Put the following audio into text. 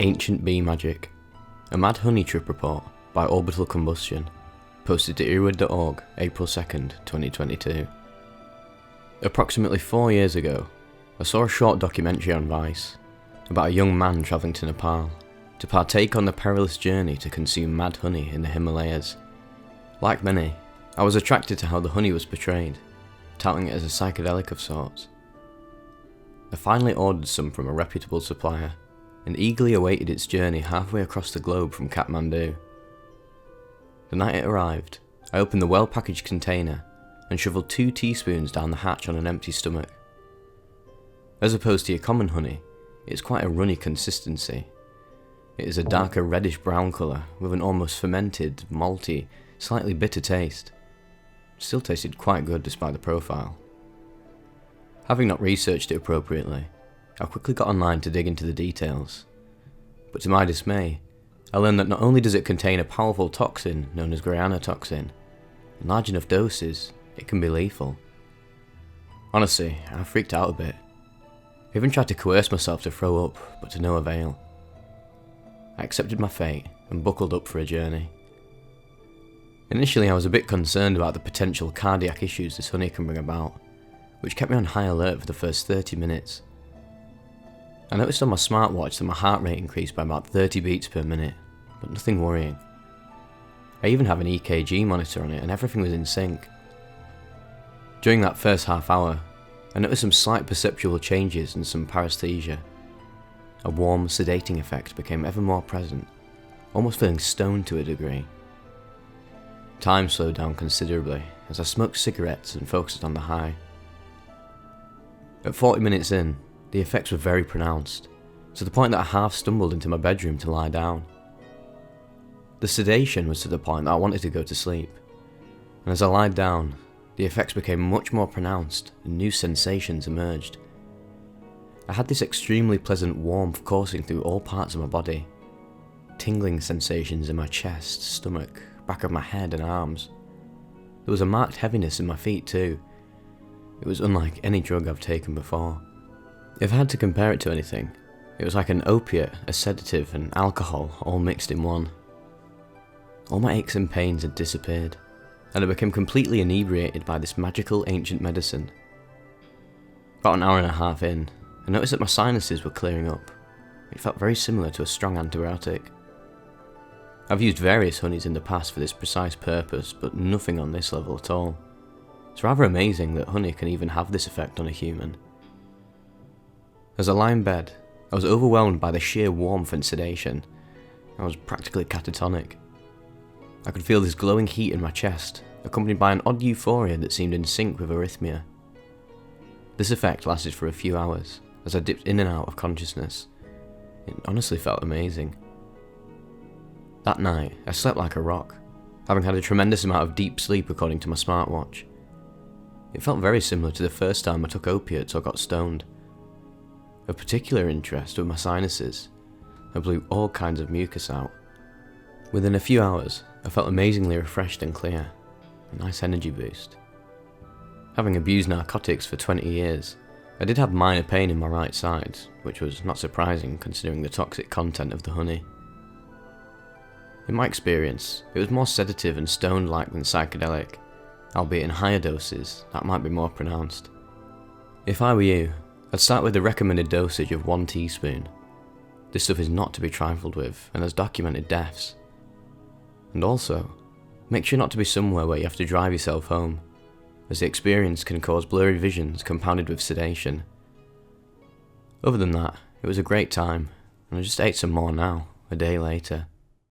Ancient Bee Magic, a Mad Honey Trip Report by Orbital Combustion, posted to earwid.org, April 2nd, 2022. Approximately 4 years ago, I saw a short documentary on Vice about a young man travelling to Nepal to partake on the perilous journey to consume mad honey in the Himalayas. Like many, I was attracted to how the honey was portrayed, touting it as a psychedelic of sorts. I finally ordered some from a reputable supplier and eagerly awaited its journey halfway across the globe from Kathmandu. The night it arrived, I opened the well-packaged container and shoveled 2 teaspoons down the hatch on an empty stomach. As opposed to your common honey, it's quite a runny consistency. It is a darker reddish-brown colour with an almost fermented, malty, slightly bitter taste. Still tasted quite good despite the profile. Having not researched it appropriately, I quickly got online to dig into the details. But to my dismay, I learned that not only does it contain a powerful toxin known as grayanotoxin, in large enough doses, it can be lethal. Honestly, I freaked out a bit. I even tried to coerce myself to throw up, but to no avail. I accepted my fate and buckled up for a journey. Initially, I was a bit concerned about the potential cardiac issues this honey can bring about, which kept me on high alert for the first 30 minutes. I noticed on my smartwatch that my heart rate increased by about 30 beats per minute, but nothing worrying. I even have an EKG monitor on it and everything was in sync. During that first half hour, I noticed some slight perceptual changes and some paresthesia. A warm, sedating effect became ever more present, almost feeling stoned to a degree. Time slowed down considerably as I smoked cigarettes and focused on the high. At 40 minutes in, the effects were very pronounced, to the point that I half stumbled into my bedroom to lie down. The sedation was to the point that I wanted to go to sleep, and as I lied down, the effects became much more pronounced and new sensations emerged. I had this extremely pleasant warmth coursing through all parts of my body, tingling sensations in my chest, stomach, back of my head and arms. There was a marked heaviness in my feet too. It was unlike any drug I've taken before. If I had to compare it to anything, it was like an opiate, a sedative and alcohol all mixed in one. All my aches and pains had disappeared, and I became completely inebriated by this magical ancient medicine. About an hour and a half in, I noticed that my sinuses were clearing up. It felt very similar to a strong antibiotic. I've used various honeys in the past for this precise purpose, but nothing on this level at all. It's rather amazing that honey can even have this effect on a human. As I lay in bed, I was overwhelmed by the sheer warmth and sedation. I was practically catatonic. I could feel this glowing heat in my chest, accompanied by an odd euphoria that seemed in sync with arrhythmia. This effect lasted for a few hours, as I dipped in and out of consciousness. It honestly felt amazing. That night, I slept like a rock, having had a tremendous amount of deep sleep according to my smartwatch. It felt very similar to the first time I took opiates or got stoned. Of particular interest were my sinuses. I blew all kinds of mucus out. Within a few hours, I felt amazingly refreshed and clear. A nice energy boost. Having abused narcotics for 20 years, I did have minor pain in my right side, which was not surprising considering the toxic content of the honey. In my experience, it was more sedative and stoned-like than psychedelic, albeit in higher doses, that might be more pronounced. If I were you, I'd start with the recommended dosage of 1 teaspoon. This stuff is not to be trifled with, and has documented deaths. And also, make sure not to be somewhere where you have to drive yourself home, as the experience can cause blurry visions compounded with sedation. Other than that, it was a great time, and I just ate some more now, a day later.